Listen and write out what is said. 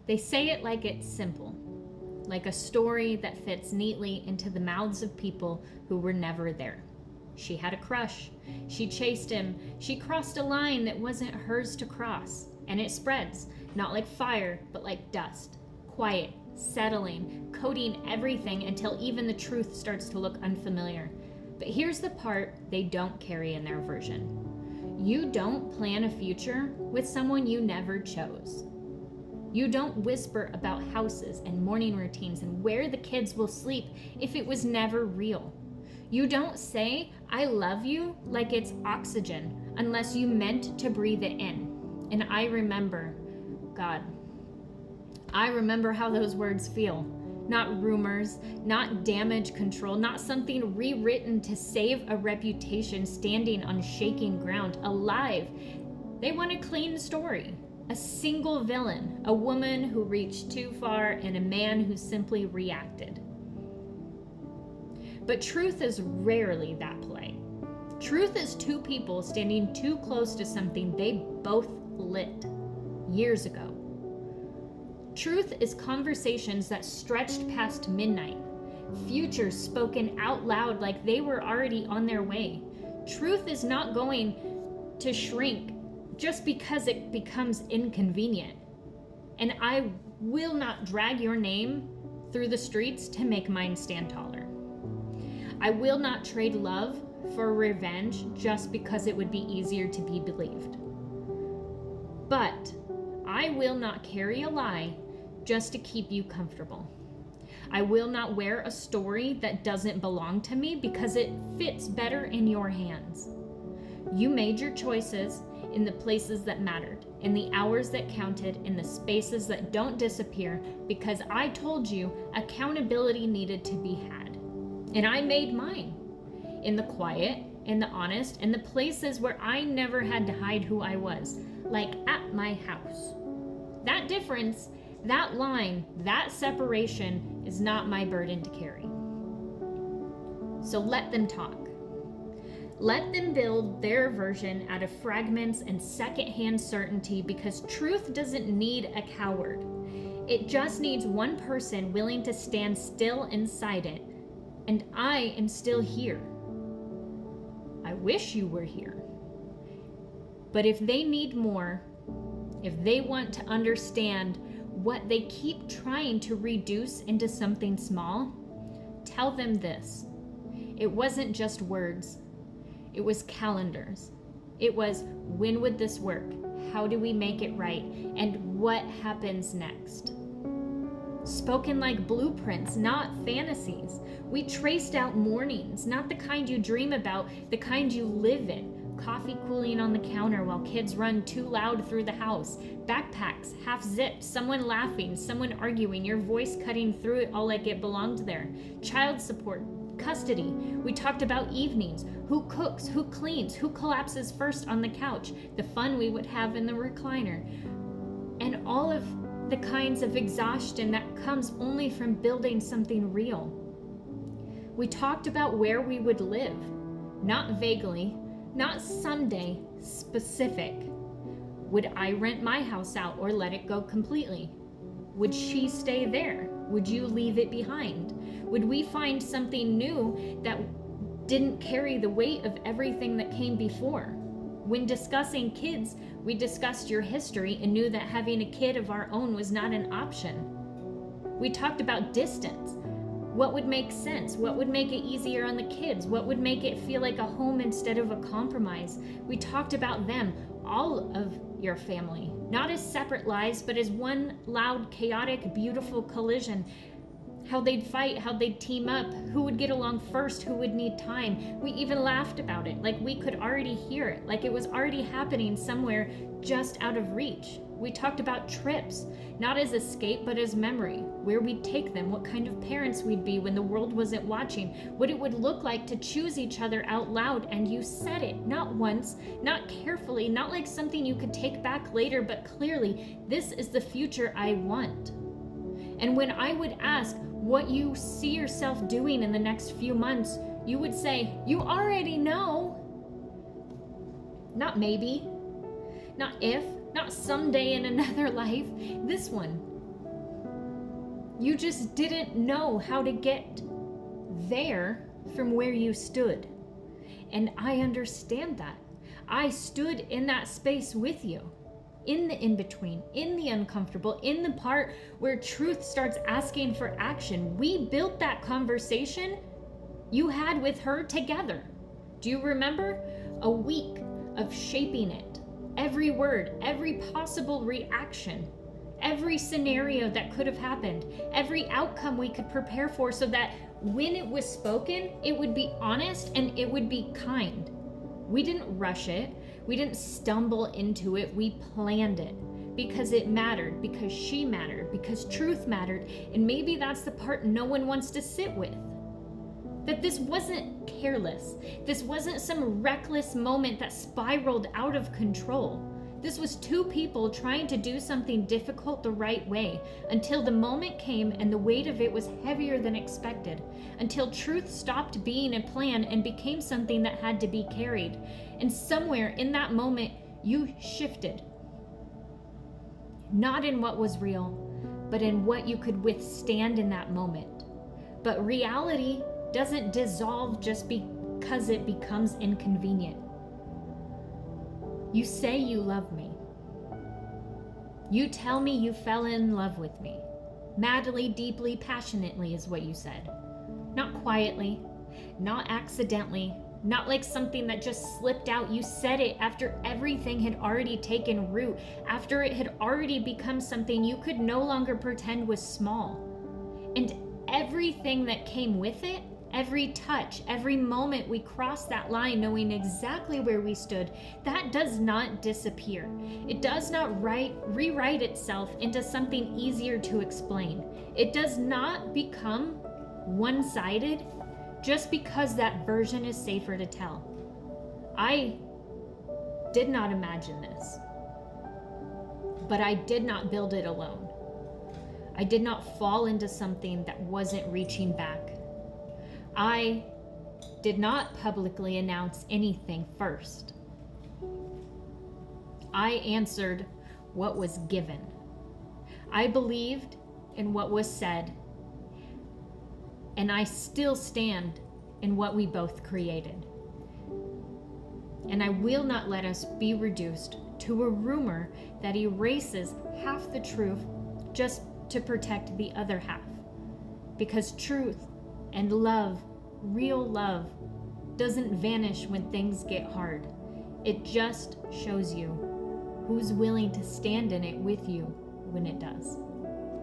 They say it like it's simple, like a story that fits neatly into the mouths of people who were never there. She had a crush. She chased him. She crossed a line that wasn't hers to cross. And it spreads, not like fire, but like dust. Quiet, settling, coating everything until even the truth starts to look unfamiliar. But here's the part they don't carry in their version. You don't plan a future with someone you never chose. You don't whisper about houses and morning routines and where the kids will sleep if it was never real. You don't say, I love you, like it's oxygen, unless you meant to breathe it in. And I remember, God, I remember how those words feel. Not rumors, not damage control, not something rewritten to save a reputation standing on shaking ground, alive. They want a clean story. A single villain, a woman who reached too far, and a man who simply reacted. But truth is rarely that play. Truth is two people standing too close to something they both lit years ago. Truth is conversations that stretched past midnight, futures spoken out loud like they were already on their way. Truth is not going to shrink just because it becomes inconvenient. And I will not drag your name through the streets to make mine stand taller. I will not trade love for revenge just because it would be easier to be believed. But I will not carry a lie just to keep you comfortable. I will not wear a story that doesn't belong to me because it fits better in your hands. You made your choices in the places that mattered, in the hours that counted, in the spaces that don't disappear, because I told you accountability needed to be had. And I made mine. In the quiet, in the honest, in the places where I never had to hide who I was, like at my house. That difference, that line, that separation is not my burden to carry. So let them talk. Let them build their version out of fragments and secondhand certainty, because truth doesn't need a coward. It just needs one person willing to stand still inside it. And I am still here. I wish you were here. But if they need more, if they want to understand what they keep trying to reduce into something small, tell them this. It wasn't just words. It was calendars. It was, when would this work? How do we make it right? And what happens next? Spoken like blueprints, not fantasies. We traced out mornings, not the kind you dream about, the kind you live in. Coffee cooling on the counter while kids run too loud through the house. Backpacks, half zipped, someone laughing, someone arguing, your voice cutting through it all like it belonged there. Child support, custody. We talked about evenings, who cooks, who cleans, who collapses first on the couch, the fun we would have in the recliner, and all of the kinds of exhaustion that comes only from building something real. We talked about where we would live, not vaguely, not someday, specific. Would I rent my house out or let it go completely? Would she stay there? Would you leave it behind? Would we find something new that didn't carry the weight of everything that came before? When discussing kids, we discussed your history and knew that having a kid of our own was not an option. We talked about distance. What would make sense? What would make it easier on the kids? What would make it feel like a home instead of a compromise? We talked about them, all of your family, not as separate lives, but as one loud, chaotic, beautiful collision. How they'd fight, how they'd team up, who would get along first, who would need time. We even laughed about it, like we could already hear it, like it was already happening somewhere just out of reach. We talked about trips, not as escape, but as memory, where we'd take them, what kind of parents we'd be when the world wasn't watching, what it would look like to choose each other out loud. And you said it, not once, not carefully, not like something you could take back later, but clearly, this is the future I want. And when I would ask what you see yourself doing in the next few months, you would say, you already know. Not maybe, not if, not someday in another life. This one, You just didn't know how to get there from where you stood. And I understand that. I stood in that space with you, in the in-between, in the uncomfortable, in the part where truth starts asking for action. We built that conversation you had with her together. Do you remember? A week of shaping it. Every word, every possible reaction, every scenario that could have happened, every outcome we could prepare for, so that when it was spoken, it would be honest and it would be kind. We didn't rush it. We didn't stumble into it. We planned it because it mattered, because she mattered, because truth mattered. And maybe that's the part no one wants to sit with. That this wasn't careless. This wasn't some reckless moment that spiraled out of control. This was two people trying to do something difficult the right way, until the moment came and the weight of it was heavier than expected, until truth stopped being a plan and became something that had to be carried. And somewhere in that moment, you shifted. Not in what was real, but in what you could withstand in that moment. But reality doesn't dissolve just because it becomes inconvenient. You say you love me. You tell me you fell in love with me. Madly, deeply, passionately is what you said. Not quietly, not accidentally, not like something that just slipped out. You said it after everything had already taken root, after it had already become something you could no longer pretend was small. And everything that came with it, every touch, every moment we crossed that line knowing exactly where we stood, that does not disappear. It does not rewrite itself into something easier to explain. It does not become one-sided just because that version is safer to tell. I did not imagine this, but I did not build it alone. I did not fall into something that wasn't reaching back. I did not publicly announce anything first. I answered what was given. I believed in what was said, and I still stand in what we both created. And I will not let us be reduced to a rumor that erases half the truth just to protect the other half. Because truth and love, real love, doesn't vanish when things get hard. It just shows you who's willing to stand in it with you when it does.